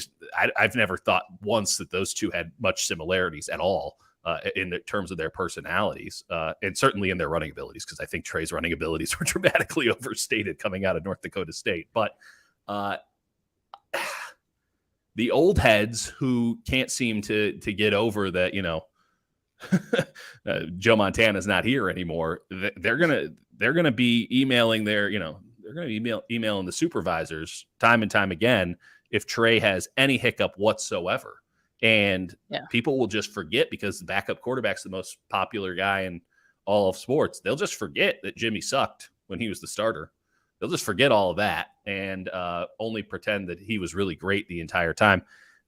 – I've never thought once that those two had much similarities at all in terms of their personalities and certainly in their running abilities, because I think Trey's running abilities were dramatically overstated coming out of North Dakota State. But the old heads who can't seem to get over that, Joe Montana's not here anymore. They're gonna be emailing emailing the supervisors time and time again if Trey has any hiccup whatsoever. And people will just forget, because the backup quarterback's the most popular guy in all of sports. They'll just forget that Jimmy sucked when he was the starter. They'll just forget all of that and only pretend that he was really great the entire time.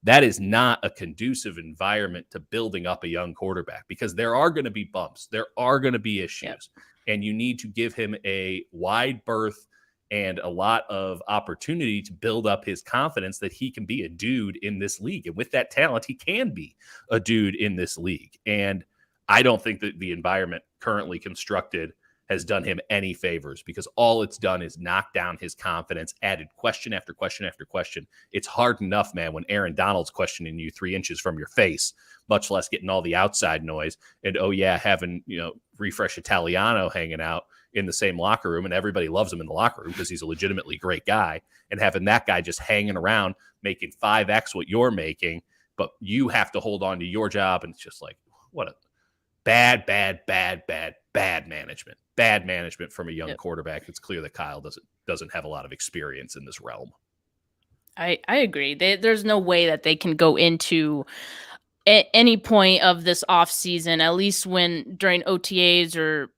That is not a conducive environment to building up a young quarterback, because there are going to be bumps. There are going to be issues. And you need to give him a wide berth and a lot of opportunity to build up his confidence that he can be a dude in this league. And with that talent, he can be a dude in this league. And I don't think that the environment currently constructed has done him any favors, because all it's done is knock down his confidence, added question after question after question. It's hard enough, man, when Aaron Donald's questioning you 3 inches from your face, much less getting all the outside noise. And, having, Refresh Italiano hanging out in the same locker room, and everybody loves him in the locker room because he's a legitimately great guy, and having that guy just hanging around making 5X what you're making, but you have to hold on to your job. And it's just like, what a bad management. Bad management from a young quarterback. It's clear that Kyle doesn't have a lot of experience in this realm. I agree. There's no way that they can go into any point of this offseason, at least when during OTAs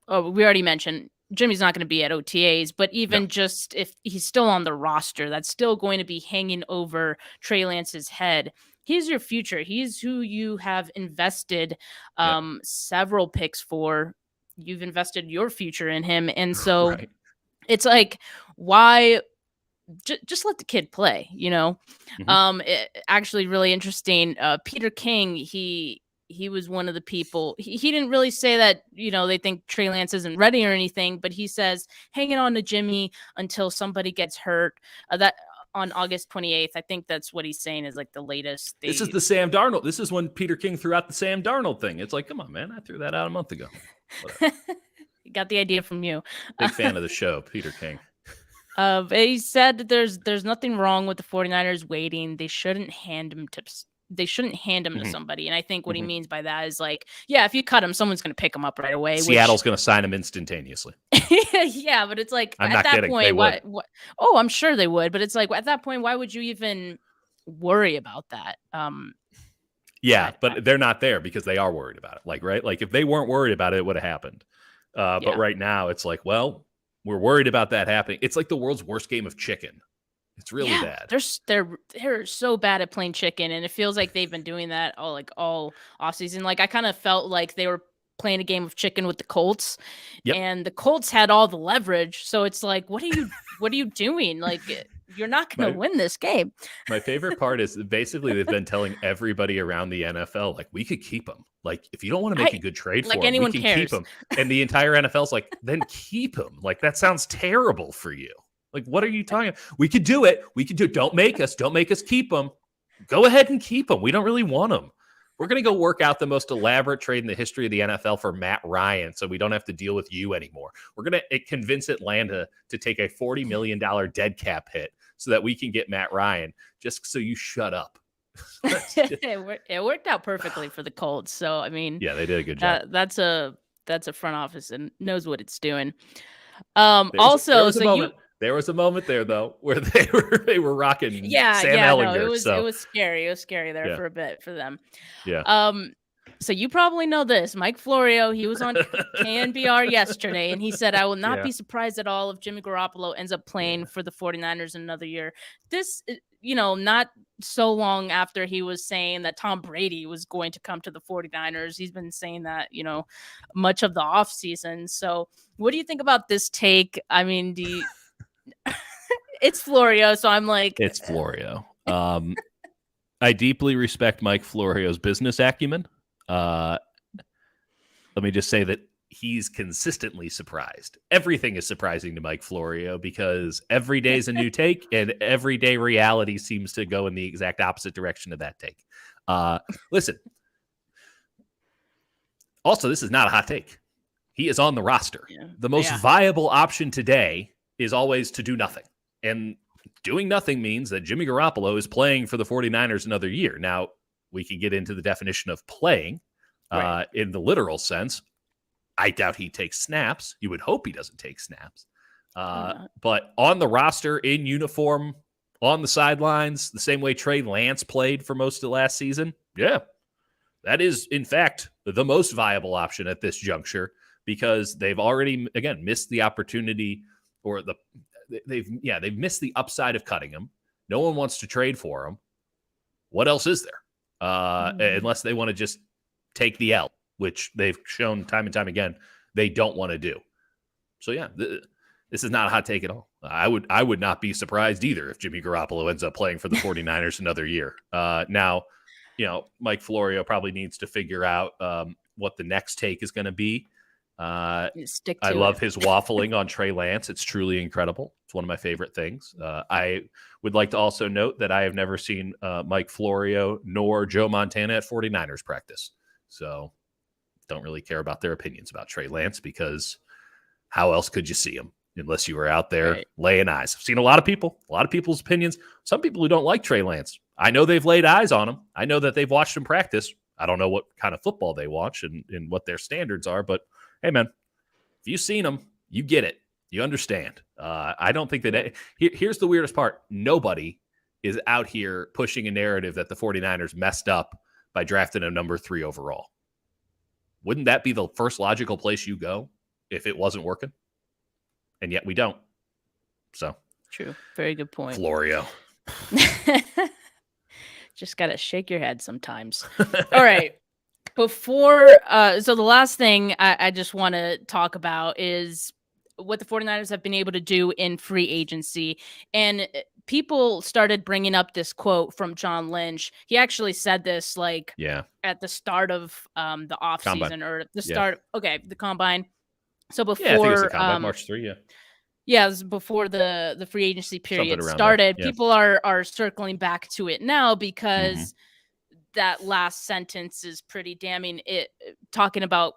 we already mentioned Jimmy's not going to be at OTAs, but even just if he's still on the roster, that's still going to be hanging over Trey Lance's head. He's your future. He's who you have invested several picks for. You've invested your future in him. And so it's like, why just let the kid play, actually really interesting. Peter King, he was one of the people, he didn't really say that, they think Trey Lance isn't ready or anything, but he says hanging on to Jimmy until somebody gets hurt, that on August 28th. I think that's what he's saying is like the latest. This is the Sam Darnold. This is when Peter King threw out the Sam Darnold thing. It's like, come on, man. I threw that out a month ago. Got the idea from you. Big fan of the show, Peter King. He said that there's nothing wrong with the 49ers waiting. They shouldn't hand him to somebody. And I think what he means by that is like, if you cut him, someone's going to pick him up right away. Seattle's going to sign him instantaneously. Yeah, but it's like, I'm at not that kidding. point, I'm sure they would. But it's like, at that point, why would you even worry about that? But they're not there because they are worried about it. Like, right? Like if they weren't worried about it, it would have happened. But right now it's like, well, we're worried about that happening. It's like the world's worst game of chicken. It's really bad. They're so bad at playing chicken, and it feels like they've been doing that all offseason. Like I kind of felt like they were playing a game of chicken with the Colts, and the Colts had all the leverage. So it's like, what are you doing? Like you're not going to win this game. My favorite part is basically they've been telling everybody around the NFL, like, we could keep him. Like, if you don't want to make a good trade for him, we can keep him. And the entire NFL's like, then keep him. Like, that sounds terrible for you. Like, what are you talking about? We could do it. Don't make us keep him. Go ahead and keep him. We don't really want him. We're going to go work out the most elaborate trade in the history of the NFL for Matt Ryan so we don't have to deal with you anymore. We're going to convince Atlanta to take a $40 million dead cap hit so that we can get Matt Ryan, just so you shut up. It worked out perfectly for the Colts. So, I mean, they did a good job. That's a front office and knows what it's doing. There was a moment there though where they were rocking Sam Ehlinger. No, it was scary. It was scary there for a bit for them. Yeah. So you probably know this. Mike Florio, he was on KNBR yesterday, and he said, I will not be surprised at all if Jimmy Garoppolo ends up playing for the 49ers in another year. This, not so long after he was saying that Tom Brady was going to come to the 49ers. He's been saying that, much of the offseason. So what do you think about this take? I mean, It's Florio, so I'm like, It's Florio. I deeply respect Mike Florio's business acumen. Let me just say that he's consistently surprised. Everything is surprising to Mike Florio because every day is a new take, and everyday reality seems to go in the exact opposite direction of that take. Listen, also, this is not a hot take. He is on the roster. Yeah. The most viable option today is always to do nothing. And doing nothing means that Jimmy Garoppolo is playing for the 49ers another year. Now, we can get into the definition of playing in the literal sense. I doubt he takes snaps. You would hope he doesn't take snaps. But on the roster, in uniform, on the sidelines, the same way Trey Lance played for most of last season, yeah, that is, in fact, the most viable option at this juncture because they've already, again, missed the opportunity or they've missed the upside of cutting him. No one wants to trade for him. What else is there? Unless they want to just take the L, which they've shown time and time again they don't want to do. So yeah, this is not a hot take at all. I would not be surprised either if Jimmy Garoppolo ends up playing for the 49ers another year. Now, Mike Florio probably needs to figure out what the next take is going to be. I love his waffling on Trey Lance. It's truly incredible. It's one of my favorite things. I would like to also note that I have never seen Mike Florio nor Joe Montana at 49ers practice. So don't really care about their opinions about Trey Lance because how else could you see him unless you were out there laying eyes? I've seen a lot of people's opinions. Some people who don't like Trey Lance. I know they've laid eyes on him. I know that they've watched him practice. I don't know what kind of football they watch and what their standards are, but hey, man, if you've seen them, you get it. You understand. I don't think that here's the weirdest part. Nobody is out here pushing a narrative that the 49ers messed up by drafting a number 3 overall. Wouldn't that be the first logical place you go if it wasn't working? And yet we don't. So true. Very good point. Florio. Just got to shake your head sometimes. All right. Before, so the last thing I just want to talk about is what the 49ers have been able to do in free agency. And people started bringing up this quote from John Lynch. He actually said this at the start of the offseason or the start. Okay, the combine. So before I think it was the combine, March 3, Yeah, it was before the free agency period started. People are circling back to it now because that last sentence is pretty damning. It talking about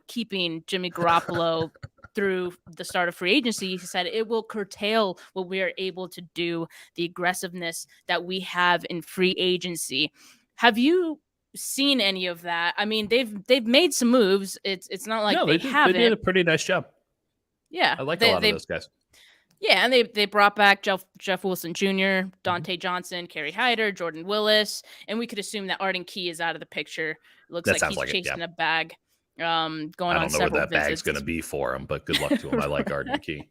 keeping Jimmy Garoppolo through the start of free agency. He said it will curtail what we are able to do, the aggressiveness that we have in free agency. Have you seen any of that? I mean, they've made some moves. It's not like they haven't. They did a pretty nice job. Yeah, I like a lot of those guys. Yeah, and they brought back Jeff Wilson Jr., Dante Johnson, Kerry Hyder, Jordan Willis, and we could assume that Arden Key is out of the picture. It looks like he's chasing a bag. Going on several visits. I don't know what that bag's going to be for him, but good luck to him. I like Arden Key.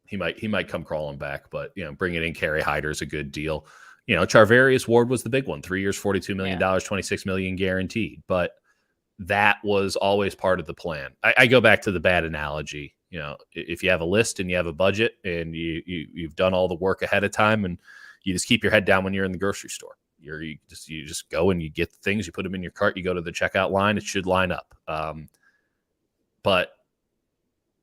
He might come crawling back, but bringing in Kerry Hyder is a good deal. Charvarius Ward was the big one. 3 years, $42 million, $26 million guaranteed. But that was always part of the plan. I go back to the bad analogy. If you have a list and you have a budget and you've done all the work ahead of time and you just keep your head down when you're in the grocery store, you just go and you get the things, you put them in your cart, you go to the checkout line, it should line up. But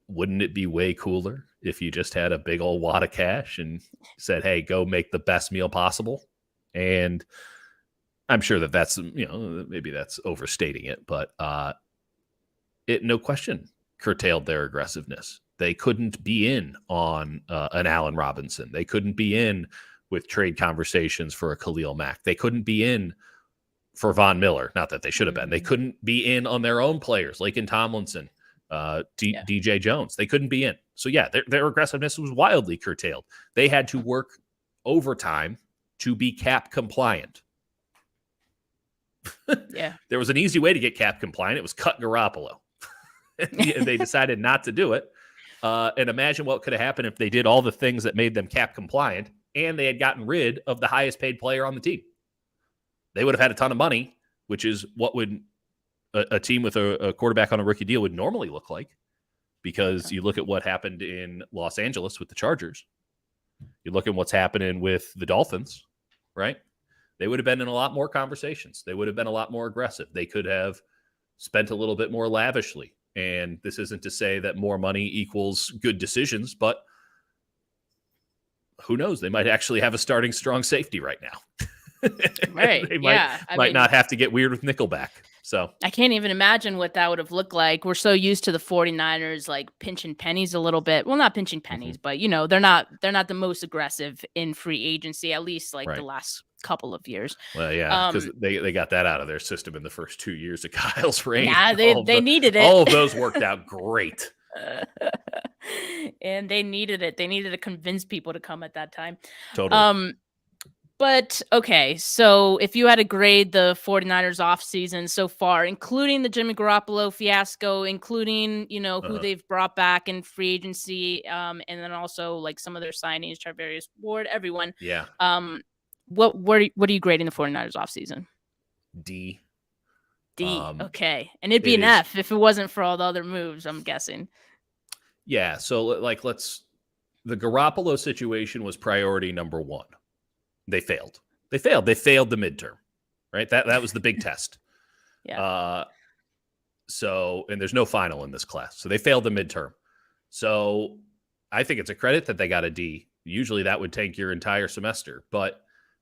wouldn't it be way cooler if you just had a big old wad of cash and said, hey, go make the best meal possible? And I'm sure that's, maybe that's overstating it, but it no question curtailed their aggressiveness. They couldn't be in on an Allen Robinson. They couldn't be in with trade conversations for a Khalil Mack. They couldn't be in for Von Miller. Not that they should have been. They couldn't be in on their own players, Laken Tomlinson, DJ Jones. They couldn't be in. So yeah, their aggressiveness was wildly curtailed. They had to work overtime to be cap compliant. Yeah. There was an easy way to get cap compliant. It was cut Garoppolo. And they decided not to do it. And imagine what could have happened if they did all the things that made them cap compliant and they had gotten rid of the highest paid player on the team. They would have had a ton of money, which is what would a team with a quarterback on a rookie deal would normally look like, because you look at what happened in Los Angeles with the Chargers. You look at what's happening with the Dolphins, right? They would have been in a lot more conversations. They would have been a lot more aggressive. They could have spent a little bit more lavishly. And this isn't to say that more money equals good decisions, but who knows? They might actually have a starting strong safety right now. Right. They yeah. might not have to get weird with Nickelback. So I can't even imagine what that would have looked like. We're so used to the 49ers like pinching pennies a little bit. Well, not pinching pennies, but they're not the most aggressive in free agency, at least like the last couple of years. Well, yeah, because they got that out of their system in the first 2 years of Kyle's reign. Yeah, they needed it. All of those worked out great. And they needed it. They needed to convince people to come at that time. Totally. But okay, so if you had to grade the 49ers offseason so far, including the Jimmy Garoppolo fiasco, including, who they've brought back in free agency, and then also like some of their signings, Charvarius Ward, everyone. Yeah. What are you grading the 49ers offseason? D. Okay. And it'd be an F if it wasn't for all the other moves, I'm guessing. Yeah, so like the Garoppolo situation was priority number one. They failed. They failed the midterm, right? That was the big test. Yeah. So, and there's no final in this class. So they failed the midterm. So I think it's a credit that they got a D. Usually that would take your entire semester. But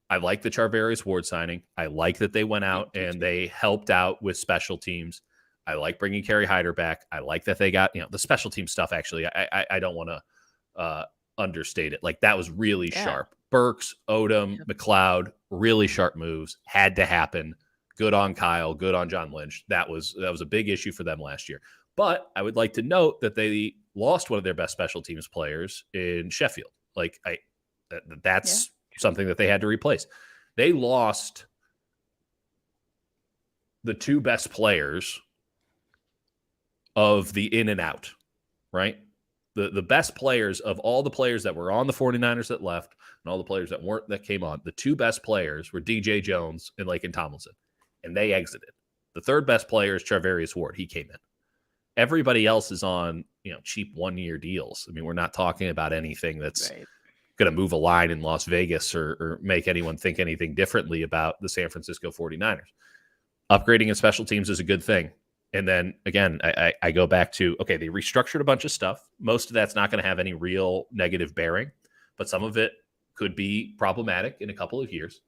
I like the Charvarius Ward signing. I like that they went out and they helped out with special teams. I like bringing Kerry Hyder back. I like that they got, the special team stuff. Actually, I don't want to understate it. Like that was really sharp. Burks, Odom, McLeod, really sharp moves. Had to happen. Good on Kyle. Good on John Lynch. That was a big issue for them last year. But I would like to note that they lost one of their best special teams players in Sheffield. Like that's something that they had to replace. They lost the two best players of the in and out, right? The best players of all the players that were on the 49ers that left and all the players that weren't that came on, the two best players were DJ Jones and Laken Tomlinson, and they exited. The third best player is Charvarius Ward. He came in. Everybody else is on, cheap 1-year deals. I mean, we're not talking about anything that's going to move a line in Las Vegas or make anyone think anything differently about the San Francisco 49ers. Upgrading in special teams is a good thing. And then, again, I go back to, okay, they restructured a bunch of stuff. Most of that's not going to have any real negative bearing, but some of it could be problematic in a couple of years.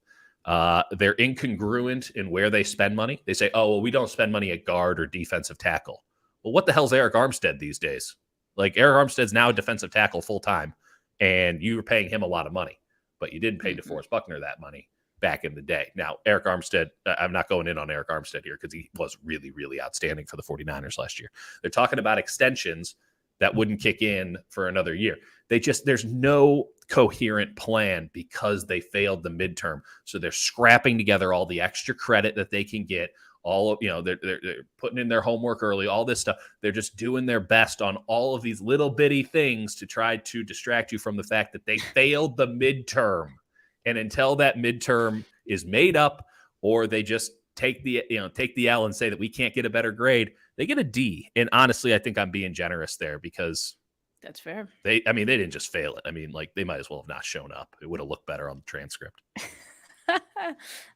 They're incongruent in where they spend money. They say, oh, well, we don't spend money at guard or defensive tackle. Well, what the hell's Eric Armstead these days? Like, Eric Armstead's now a defensive tackle full-time, and you were paying him a lot of money, but you didn't pay DeForest Buckner that money back in the day. Now, Eric Armstead, I'm not going in on Eric Armstead here because he was really, really outstanding for the 49ers last year. They're talking about extensions that wouldn't kick in for another year. There's no coherent plan because they failed the midterm. So they're scrapping together all the extra credit that they can get. All of, they're putting in their homework early, all this stuff. They're just doing their best on all of these little bitty things to try to distract you from the fact that they failed the midterm. And until that midterm is made up, or they just take the L and say that we can't get a better grade, they get a D. And honestly, I think I'm being generous there because that's fair. They didn't just fail it. I mean, like they might as well have not shown up. It would have looked better on the transcript.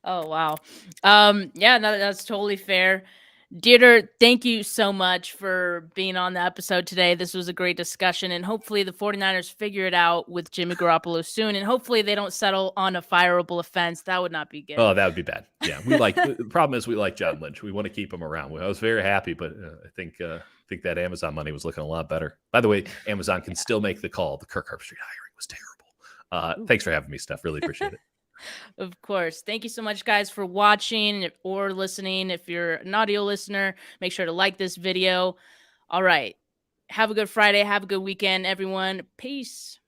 Oh, wow. Yeah, no, that's totally fair. Dieter, thank you so much for being on the episode today. This was a great discussion, and hopefully the 49ers figure it out with Jimmy Garoppolo soon, and hopefully they don't settle on a fireable offense. That would not be good. Oh, that would be bad. Yeah, the problem is we like John Lynch. We want to keep him around. I was very happy, but I think that Amazon money was looking a lot better. By the way, Amazon can still make the call. The Kirk Herbstreit hiring was terrible. Thanks for having me, Steph. Really appreciate it. Of course. Thank you so much, guys, for watching or listening. If you're an audio listener, make sure to like this video. All right. Have a good Friday. Have a good weekend, everyone. Peace.